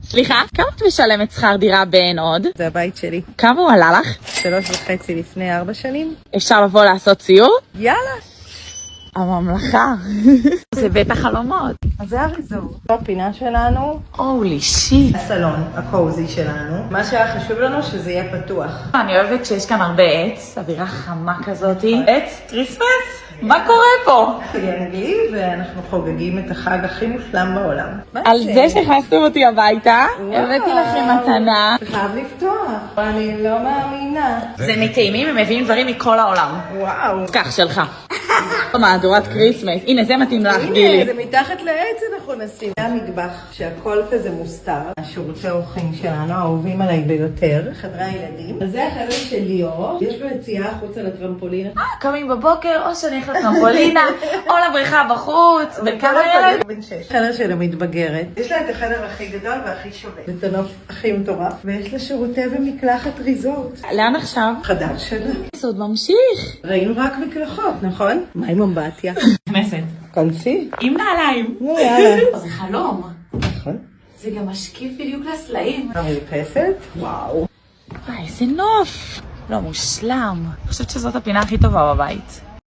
סליחה, כמה את משלמת שכר דירה בעין עוד? זה הבית שלי. כמה הוא עלה לך? 3.5 לפני 4 שנים. אפשר לבוא לעשות סיור? יאללה. הממלכה. זה בית החלומות. אז זה הריזור. בפינה שלנו, הולי שיט. הסלון הקוזי שלנו. מה שהיה חשוב לנו שזה יהיה פתוח. אני אוהבת שיש כאן הרבה עץ, אווירה חמה כזאת. עץ? כריסמס? מה קורה פה? חגי אנגלי, ואנחנו חוגגים את החג הכי מושלם בעולם. על זה שהכנסתם אותי הביתה, הבאתי לכם מתנה. חייב לפתוח. אני לא מאמינה. זה מטעימים, הם מביאים דברים מכל העולם. וואו. כך שלך. מהדורת כריסמס. הנה, זה מתאים לך, הנה, גילי. זה מתחת לעץ אנחנו נשים. זה המטבח שהכל כזה מוסתר. השירותי אורחים שלנו, האהובים עליי ביותר. חדרי הילדים. אז זה החדר של ליאור. יש לו יציאה החוצה לטרמפולינה. קמים בבוקר, או שאני הולכת לטרמפולינה, או לבריכה בחוץ. בכמה ילד? בן 6. החדר שלו מתבגרת. יש לה את החדר הכי גדול והכי שווה. את הנוף הכי מטורף. ויש לה שירותי ומקלחת ריזורט. לאן עכשיו? חדר שלה. זה עוד ממשיך. ראינו רק מקלחות, נכון? מה עם אמבטיה? כנסת. כנסי. עם נעליים. יאללה. זה חלום. נכון. זה גם משקיף בדיוק לסלעים. המרפסת. וואו. איזה נוף. לא מושלם. אני חושבת שזאת הפינה הכי טובה בבית.